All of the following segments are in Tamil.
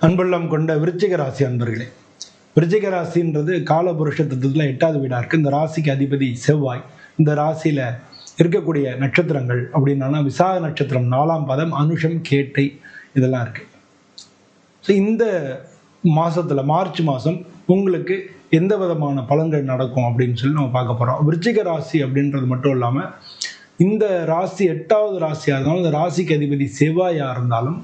அன்புள்ளம் கொண்ட விருச்சிக ராசி அன்பர்களே, விருச்சிக ராசின்றது காலபுருஷ தத்துவத்தில் 8வது வீடா இருக்கு. இந்த ராசிக்கு அதிபதி செவ்வாய். இந்த ராசியில இருக்கக்கூடிய நட்சத்திரங்கள் அப்படின்னா விசாக நட்சத்திரம் 4ஆம் பாதம், அனுஷம், கேட்டை இதெல்லாம் இருக்கு. ஸோ இந்த மாசத்துல மார்ச் மாதம் உங்களுக்கு எந்த விதமான பலன்கள் நடக்கும் அப்படின்னு சொல்லி நம்ம பார்க்க போறோம். விருச்சிக ராசி அப்படின்றது மட்டும் இல்லாம இந்த ராசி 8வது ராசியா இருந்தாலும், இந்த ராசிக்கு அதிபதி செவ்வாயா இருந்தாலும்,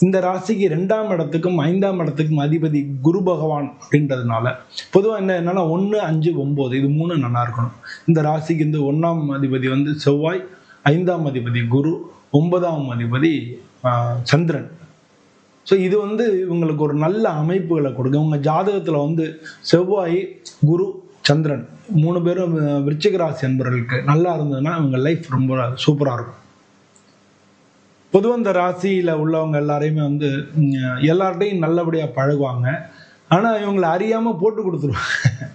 இந்த ராசிக்கு 2ஆம் இடத்துக்கும் 5ஆம் இடத்துக்கும் அதிபதி குரு பகவான் அப்படின்றதுனால பொதுவாக என்னன்னா 1, 5, 9 இது 3 நல்லா இருக்கணும். இந்த ராசிக்கு இந்த 1ஆம் அதிபதி செவ்வாய், 5ஆம் அதிபதி குரு, 9ஆம் அதிபதி சந்திரன். ஸோ இது இவங்களுக்கு ஒரு நல்ல அமைப்புகளை கொடுக்கும். உங்க ஜாதகத்தில் செவ்வாய், குரு, சந்திரன் 3 பேரும் விருச்சிக ராசி அன்பர்களுக்கு நல்லா இருந்ததுன்னா இவங்க லைஃப் ரொம்ப சூப்பராக இருக்கும். பொதுவாக இந்த ராசியில் உள்ளவங்க எல்லாரையுமே எல்லார்ட்டையும் நல்லபடியாக பழகுவாங்க. ஆனால் இவங்களை அறியாமல் போட்டு கொடுத்துருவாங்க.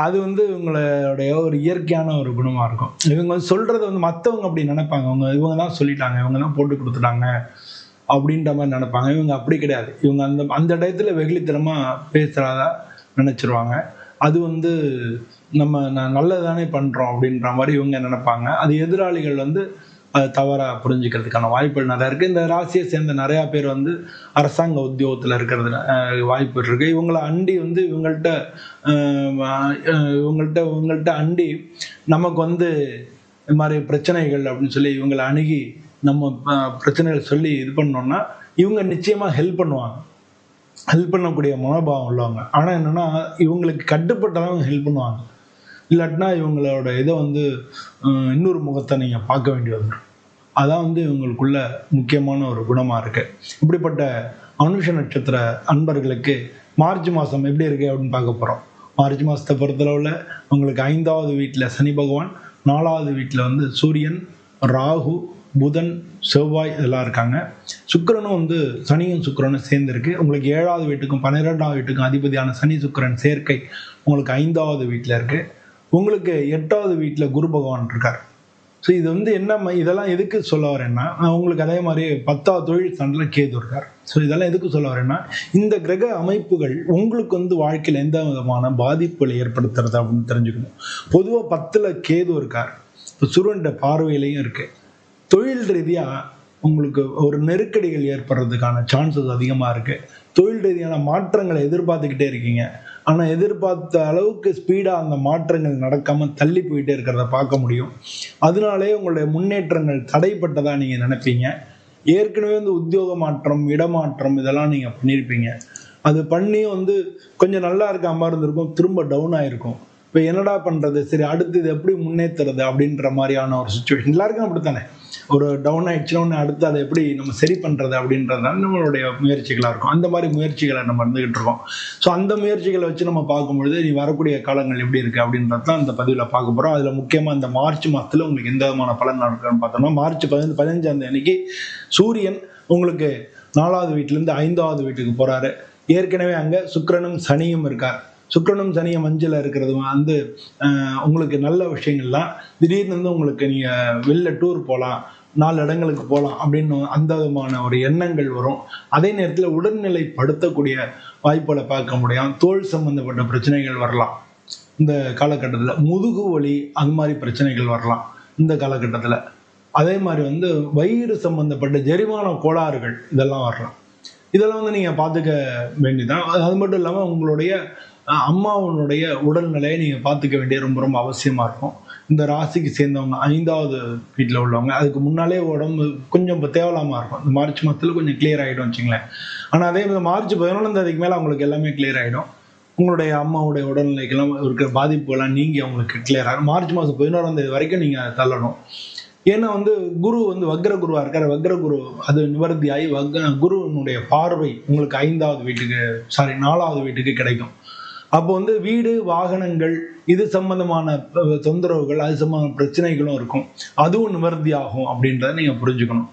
அது இவங்களுடைய ஒரு இயற்கையான ஒரு குணமாக இருக்கும். இவங்க சொல்கிறத மற்றவங்க அப்படி நினைப்பாங்க. இவங்க தான் சொல்லிட்டாங்க, இவங்க தான் போட்டு கொடுத்துட்டாங்க அப்படின்ற மாதிரி நினைப்பாங்க. இவங்க அப்படி கிடையாது. இவங்க அந்த டயத்தில் வெகுளித்தனமாக பேசுகிறதா நினச்சிருவாங்க. அது நம்ம நல்லது தானே பண்ணுறோம் அப்படின்ற மாதிரி இவங்க நினைப்பாங்க. அது எதிராளிகள் அது தவறாக புரிஞ்சுக்கிறதுக்கான வாய்ப்புகள் நிறையா இருக்குது. இந்த ராசியை சேர்ந்த நிறையா பேர் அரசாங்க உத்தியோகத்தில் இருக்கிறது வாய்ப்பு இருக்குது. இவங்களை அண்டி இவங்கள்ட்ட அண்டி நமக்கு இது மாதிரி பிரச்சனைகள் அப்படின்னு சொல்லி இவங்களை அணுகி நம்ம பிரச்சனைகள் சொல்லி இது பண்ணோம்னா இவங்க நிச்சயமாக ஹெல்ப் பண்ணுவாங்க. ஹெல்ப் பண்ணக்கூடிய மனோபாவம் உள்ளவங்க. ஆனால் என்னென்னா இவங்களுக்கு கட்டுப்பட்டதான் ஹெல்ப் பண்ணுவாங்க. இல்லாட்டினா இவங்களோட இதை இன்னொரு முகத்தை நீங்கள் பார்க்க வேண்டி வந்துடும். அதான் இவங்களுக்குள்ள முக்கியமான ஒரு குணமாக இருக்குது. இப்படிப்பட்ட அனுஷ நட்சத்திர அன்பர்களுக்கு மார்ச் மாதம் எப்படி இருக்கு அப்படின்னு பார்க்க போகிறோம். மார்ச் மாதத்தை பொறுத்தளவில் உங்களுக்கு 5வது வீட்டில் சனி பகவான், 4வது வீட்டில் சூரியன், ராகு, புதன், செவ்வாய் இதெல்லாம் இருக்காங்க. சுக்கிரனும் சனியும் சுக்கிரனும் சேர்ந்துருக்கு. உங்களுக்கு 7வது வீட்டுக்கும் 12ஆம் வீட்டுக்கும் அதிபதியான சனி சுக்கிரன் சேர்க்கை உங்களுக்கு 5வது வீட்டில் இருக்குது. உங்களுக்கு 8வது வீட்டில் குரு பகவான் இருக்கார். ஸோ இது என்ன இதெல்லாம் எதுக்கு சொல்ல வரேன்னா, உங்களுக்கு அதே மாதிரி 10வது தொழில் ஸ்தானத்தில் கேது இருக்கார். ஸோ இதெல்லாம் எதுக்கு சொல்ல வரேன்னா, இந்த கிரக அமைப்புகள் உங்களுக்கு வாழ்க்கையில் எந்த விதமான பாதிப்புகளை ஏற்படுத்துறது அப்படின்னு தெரிஞ்சுக்கணும். பொதுவாக 10ல் கேது இருக்கார். இப்போ சூரியன் பார்வையிலையும் இருக்கு. தொழில் ரீதியாக உங்களுக்கு ஒரு நெருக்கடிகள் ஏற்படுறதுக்கான சான்சஸ் அதிகமாக இருக்குது. தொழில் ரீதியான மாற்றங்களை எதிர்பார்த்துக்கிட்டே இருக்கீங்க. ஆனால் எதிர்பார்த்த அளவுக்கு ஸ்பீடாக அந்த மாற்றங்கள் நடக்காமல் தள்ளி போயிட்டே இருக்கிறத பார்க்க முடியும். அதனாலே உங்களுடைய முன்னேற்றங்கள் தடைப்பட்டதாக நீங்கள் நினைப்பீங்க. ஏற்கனவே உத்தியோக மாற்றம், இடமாற்றம் இதெல்லாம் நீங்கள் பண்ணியிருப்பீங்க. அது பண்ணி கொஞ்சம் நல்லா இருக்க மாதிரி இருந்திருக்கும், திரும்ப டவுன் ஆகிருக்கும். இப்போ என்னடா பண்ணுறது, சரி அடுத்து இது எப்படி முன்னேற்றுறது அப்படின்ற மாதிரியான ஒரு சுச்சுவேஷன் எல்லாருக்கும் அப்படித்தானே. ஒரு டவுன் ஆயிடுச்சுன்னா அடுத்து அதை எப்படி நம்ம சரி பண்ணுறது அப்படின்றதுனால நம்மளுடைய முயற்சிகளாக இருக்கும். அந்த மாதிரி முயற்சிகளை நம்ம இருந்துகிட்டு இருக்கோம். ஸோ அந்த முயற்சிகளை வச்சு நம்ம பார்க்கும்பொழுது நீ வரக்கூடிய காலங்கள் எப்படி இருக்குது அப்படின்றது தான் இந்த பதிவில் பார்க்க போகிறோம். அதில் முக்கியமாக இந்த மார்ச் மாதத்தில் உங்களுக்கு எந்த விதமான பலன் நடக்குன்னு பார்த்தோம்னா, மார்ச் 15ஆம் தேதிக்கு சூரியன் உங்களுக்கு 4வது வீட்டிலேருந்து 5வது வீட்டுக்கு போகிறாரு. ஏற்கனவே அங்கே சுக்கிரனும் சனியும் இருக்கார். சுக்கிரனும் சனியும் மஞ்சள் இருக்கிறது உங்களுக்கு நல்ல விஷயங்கள்லாம். திடீர்னு உங்களுக்கு நீங்கள் வெளில டூர் போகலாம், 4 இடங்களுக்கு போகலாம் அப்படின்னு அந்த விதமான ஒரு எண்ணங்கள் வரும். அதே நேரத்தில் உடல்நிலைப்படுத்தக்கூடிய வாய்ப்புகளை பார்க்க முடியும். தோல் சம்பந்தப்பட்ட பிரச்சனைகள் வரலாம் இந்த காலகட்டத்தில். முதுகு வலி அது மாதிரி பிரச்சனைகள் வரலாம் இந்த காலகட்டத்தில். அதே மாதிரி வயிறு சம்பந்தப்பட்ட ஜெரிமான கோளாறுகள் இதெல்லாம் வரலாம். இதெல்லாம் நீங்கள் பார்த்துக்க வேண்டியதான். அது மட்டும் இல்லாமல் உங்களுடைய அம்மாவனுடைய உடல்நிலையை நீங்கள் பார்த்துக்க வேண்டிய ரொம்ப ரொம்ப அவசியமாக இருக்கும். இந்த ராசிக்கு சேர்ந்தவங்க 5வது வீட்டில் உள்ளவங்க அதுக்கு முன்னாலே உடம்பு கொஞ்சம் இப்போ தேவலாமல் இருக்கும். இந்த மார்ச் மாதத்தில் கொஞ்சம் கிளியர் ஆகிடும் வச்சுங்களேன். ஆனால் அதே மாதிரி மார்ச் 11ஆம் தேதிக்கு மேலே அவங்களுக்கு எல்லாமே கிளியர் ஆகிடும். உங்களுடைய அம்மாவுடைய உடல்நிலைக்கெல்லாம் இருக்கிற பாதிப்புகள்லாம் நீங்கி அவங்களுக்கு கிளியர் ஆகிடும். மார்ச் மாதம் 11ஆம் தேதி வரைக்கும் நீங்கள் தள்ளணும். ஏன்னா குரு வக்ர குருவாக இருக்கார். வக்ர குரு அது நிவர்த்தி ஆகி குருவினுடைய பார்வை உங்களுக்கு 5வது வீட்டுக்கு 4வது வீட்டுக்கு கிடைக்கும். அப்போ வீடு, வாகனங்கள் இது சம்பந்தமான தொந்தரவுகள், அது சம்பந்தமான பிரச்சனைகளும் இருக்கும். அதுவும் நிவர்த்தி ஆகும் அப்படின்றத நீங்கள் புரிஞ்சுக்கணும்.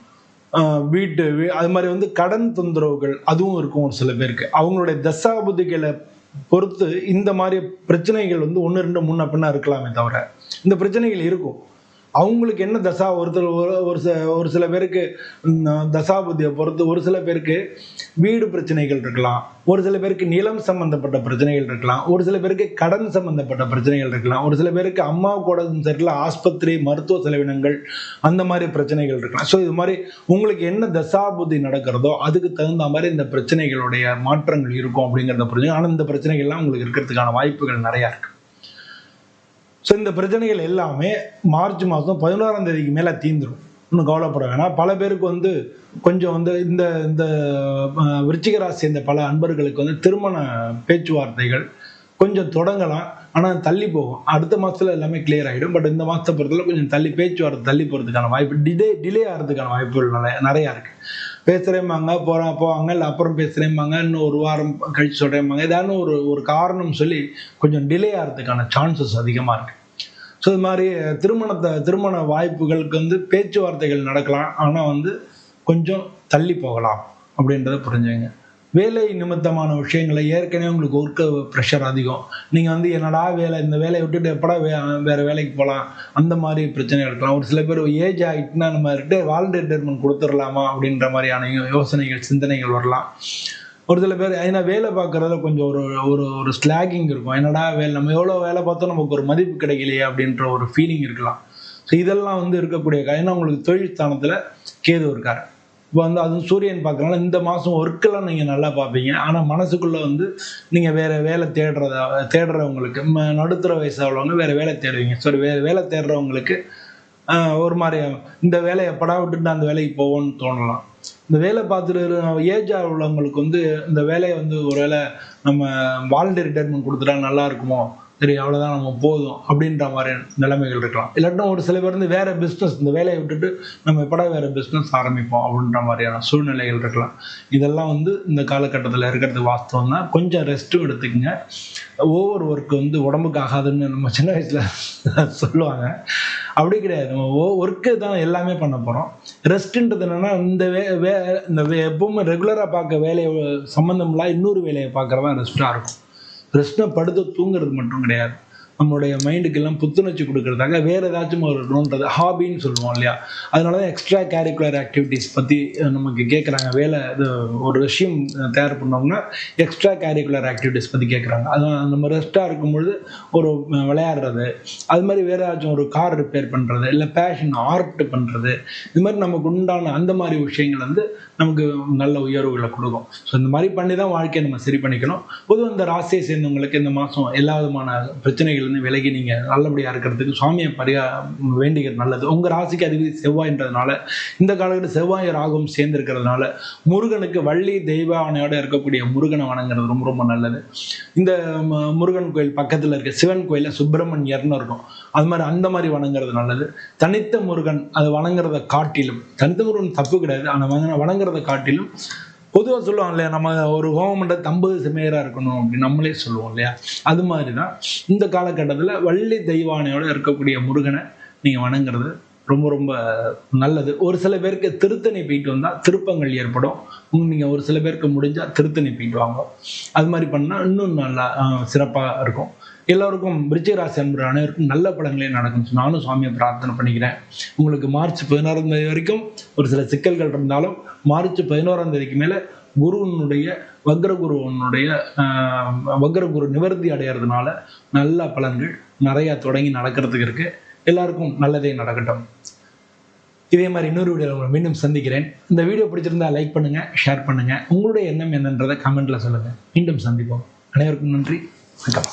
வீட்டு அது மாதிரி கடன் தொந்தரவுகள் அதுவும் இருக்கும் ஒரு சில பேருக்கு. அவங்களுடைய தசாபுத்திகளை பொறுத்து இந்த மாதிரி பிரச்சனைகள் 1, 2, 3 அப்படின்னா இருக்கலாமே தவிர இந்த பிரச்சனைகள் இருக்கும். அவங்களுக்கு என்ன தசா ஒரு சில பேருக்கு தசாபுத்தியை பொறுத்து ஒரு சில பேருக்கு வீடு பிரச்சனைகள் இருக்கலாம், ஒரு சில பேருக்கு நிலம் சம்பந்தப்பட்ட பிரச்சனைகள் இருக்கலாம், ஒரு சில பேருக்கு கடன் சம்பந்தப்பட்ட பிரச்சனைகள் இருக்கலாம், ஒரு சில பேருக்கு அம்மாவோட சரியில்ல ஆஸ்பத்திரி மருத்துவ செலவினங்கள் அந்த மாதிரி பிரச்சனைகள் இருக்கலாம். ஸோ இது மாதிரி உங்களுக்கு என்ன தசாபுத்தி நடக்கிறதோ அதுக்கு தகுந்த மாதிரி இந்த பிரச்சனைகளுடைய மாற்றங்கள் இருக்கும் அப்படிங்கிறத புரிஞ்சு. ஆனால் இந்த பிரச்சனைகள்லாம் உங்களுக்கு இருக்கிறதுக்கான வாய்ப்புகள் நிறையா இருக்கு. ஸோ இந்த பிரச்சனைகள் எல்லாமே மார்ச் மாதம் 11ஆம் தேதிக்கு மேலே தீந்துடும். இன்னும் கவலைப்பட வேணாம். பல பேருக்கு கொஞ்சம் இந்த இந்த விருச்சிக ராசி சேர்ந்த பல அன்பர்களுக்கு திருமண பேச்சுவார்த்தைகள் கொஞ்சம் தொடங்கலாம், ஆனால் தள்ளி போகும். அடுத்த மாதத்துல எல்லாமே கிளியர் ஆகிடும். பட் இந்த மாதத்தை பொறுத்தவரை கொஞ்சம் பேச்சுவார்த்தை தள்ளி போகிறதுக்கான வாய்ப்பு, டிலே ஆகிறதுக்கான வாய்ப்புகள் நிறையா இருக்குது. பேசுகிறேம்பாங்க, போவாங்க, இல்லை அப்புறம் பேசுகிறேம்பாங்க, இன்னும் ஒரு வாரம் கழிச்சு சொல்கிறேம்பாங்க. ஏதாவது ஒரு காரணம் சொல்லி கொஞ்சம் டிலே ஆகிறதுக்கான சான்சஸ் அதிகமாக இருக்குது. ஸோ இது மாதிரி திருமண வாய்ப்புகளுக்கு பேச்சுவார்த்தைகள் நடக்கலாம், ஆனால் கொஞ்சம் தள்ளி போகலாம் அப்படின்றத புரிஞ்சுங்க. வேலை நிமித்தமான விஷயங்களை ஏற்கனவே உங்களுக்கு ஒர்க்கு ப்ரெஷர் அதிகம், நீங்கள் என்னடா வேலை, இந்த வேலையை விட்டுட்டு எப்படா வேறு வேலைக்கு போகலாம், அந்த மாதிரி பிரச்சனை இருக்கலாம். ஒரு சில பேர் ஏஜ் ஆகிட்டுனா நம்ம வாலண்டரி ரிட்டையர்மெண்ட் கொடுத்துடலாமா அப்படின்ற மாதிரியான யோசனைகள் சிந்தனைகள் வரலாம். ஒரு சில பேர் ஏன்னா வேலை பார்க்குறதுல கொஞ்சம் ஒரு ஸ்லாகிங் இருக்கும். என்னடா வேலை, நம்ம எவ்வளோ வேலை பார்த்தோம் நமக்கு ஒரு மதிப்பு கிடைக்கலையே அப்படின்ற ஒரு ஃபீலிங் இருக்கலாம். ஸோ இதெல்லாம் இருக்கக்கூடிய ஏன்னா உங்களுக்கு தொழில் ஸ்தானத்தில் கேது இருக்காரு. இப்போ அதுவும் சூரியன் பார்க்கறதுனால இந்த மாதம் ஒர்க்கெல்லாம் நீங்கள் நல்லா பார்ப்பீங்க. ஆனால் மனசுக்குள்ளே நீங்கள் வேறு வேலை தேடுறவங்களுக்கு நடுத்தர வயசாகிறவங்க வேறு வேலை தேடுவீங்க. வேறு வேலை தேடுறவங்களுக்கு ஒரு மாதிரி இந்த வேலையை எப்படா விட்டுட்டு அந்த வேலைக்கு போவோன்னு தோணலாம். இந்த வேலை பார்த்துட்டு ஏஜ் உள்ளவங்களுக்கு இந்த வேலையை ஒரு வேளை நம்ம வாலண்டரி ரிட்டையர்மெண்ட் கொடுத்துட்டா நல்லா இருக்குமோ, சரி அவ்வளோதான் நம்ம போதும் அப்படின்ற மாதிரி நிலைமைகள் இருக்கலாம். இல்லாட்டினா ஒரு சில பேர் வேறு பிஸ்னஸ், இந்த வேலையை விட்டுட்டு நம்ம எப்படா வேறு பிஸ்னஸ் ஆரம்பிப்போம் அப்படின்ற மாதிரியான சூழ்நிலைகள் இருக்கலாம். இதெல்லாம் இந்த காலகட்டத்தில் இருக்கிறது வாஸ்தவம் தான். கொஞ்சம் ரெஸ்ட்டும் எடுத்துக்கங்க. ஓவர் ஒர்க்கு உடம்புக்கு ஆகாதுன்னு நம்ம சின்ன வயசில் சொல்லுவாங்க. அப்படி கிடையாது. நம்ம ஒர்க்கு தான் எல்லாமே பண்ண போகிறோம். ரெஸ்ட்டுன்றது என்னென்னா இந்த எப்பவுமே ரெகுலராக பார்க்க வேலையை சம்மந்தமில்லா இன்னொரு வேலையை பார்க்குறதா ரெஸ்ட்டாக இருக்கும். ரெஸ்ட்டை படுத்து தூங்குறது மட்டும் கிடையாது, நம்மளுடைய மைண்டுக்கெல்லாம் புத்துணர்ச்சி கொடுக்கறதாக வேறு ஏதாச்சும் ஒரு நோன்றது ஹாபின்னு சொல்லுவோம் இல்லையா. அதனால தான் எக்ஸ்ட்ரா கேரிக்குலர் ஆக்டிவிட்டீஸ் பற்றி நமக்கு கேட்குறாங்க. வேலை இது ஒரு விஷயம் தயார் பண்ணோம்னா எக்ஸ்ட்ரா கேரிக்குலர் ஆக்டிவிட்டீஸ் பற்றி கேட்குறாங்க. அது நம்ம ரெஸ்ட்டாக இருக்கும்பொழுது ஒரு விளையாடுறது, அது மாதிரி வேறு ஏதாச்சும் ஒரு கார் ரிப்பேர் பண்ணுறது, இல்லை பேஷன் ஆர்ட் பண்ணுறது, இது மாதிரி நமக்கு உண்டான அந்த மாதிரி விஷயங்கள் நமக்கு நல்ல உயர்வுகளை கொடுக்கும். ஸோ இந்த மாதிரி பண்ணி தான் வாழ்க்கையை நம்ம சரி பண்ணிக்கணும். பொதுவாக இந்த ராசியை சேர்ந்தவங்களுக்கு இந்த மாதம் எல்லா விதமான பிரச்சனைகள் விலகி நீங்க நல்லபடியா இருக்கிறதுக்கு சுவாமியை வேண்டிக்கிறது நல்லது. உங்க ராசிக்கு அதிபதி செவ்வாய்ன்றதுனால இந்த காலகட்டத்தில் செவ்வாய் ராகும் சேர்ந்து இருக்கிறதுனால முருகனுக்கு வள்ளி தெய்வ ஆணையோட இருக்கக்கூடிய முருகனை வணங்குறது ரொம்ப ரொம்ப நல்லது. இந்த முருகன் கோயில் பக்கத்தில் இருக்க சிவன் கோயில சுப்பிரமணியர்னு இருக்கும், அது மாதிரி அந்த மாதிரி வணங்குறது நல்லது. தனித்த முருகன் அது வணங்குறத காட்டிலும், தனித்த முருகன் தப்பு கிடையாது, ஆனால் வணங்குறத காட்டிலும் பொதுவாக சொல்லுவாங்க இல்லையா, நம்ம ஒரு ஹோமமண்டலத்தை 50 செமையராக இருக்கணும் அப்படின்னு நம்மளே சொல்லுவோம் இல்லையா. அது மாதிரி தான் இந்த காலகட்டத்தில் வள்ளி தெய்வானையோட இருக்கக்கூடிய முருகனை நீங்கள் வணங்குறது ரொம்ப ரொம்ப நல்லது. ஒரு சில பேருக்கு திருத்தணி போயிட்டு வந்தால் திருப்பங்கள் ஏற்படும். நீங்கள் ஒரு சில பேருக்கு முடிஞ்சால் திருத்தணி போயிட்டு வாங்க. அது மாதிரி பண்ணால் இன்னும் நல்லா சிறப்பாக இருக்கும். எல்லோருக்கும் விருச்சிக ராசி அன்பர் அனைவருக்கும் நல்ல பலன்களே நடக்கும். நானும் சுவாமியை பிரார்த்தனை பண்ணிக்கிறேன். உங்களுக்கு மார்ச் 16ஆம் தேதி வரைக்கும் ஒரு சில சிக்கல்கள் இருந்தாலும் மார்ச் 11ஆம் தேதிக்கு மேலே குருவனுடைய வக்ரகுரு நிவர்த்தி அடைகிறதுனால நல்ல பலன்கள் நிறையா தொடங்கி நடக்கிறதுக்கு இருக்கு. எல்லாருக்கும் நல்லதே நடக்கட்டும். இதே மாதிரி இன்னொரு வீடியோவில் மீண்டும் சந்திக்கிறேன். இந்த வீடியோ பிடிச்சிருந்தா லைக் பண்ணுங்க, ஷேர் பண்ணுங்க, உங்களுடைய எண்ணம் என்னன்றதை கமெண்ட்ல சொல்லுங்க. மீண்டும் சந்திப்போம். அனைவருக்கும் நன்றி, வணக்கம்.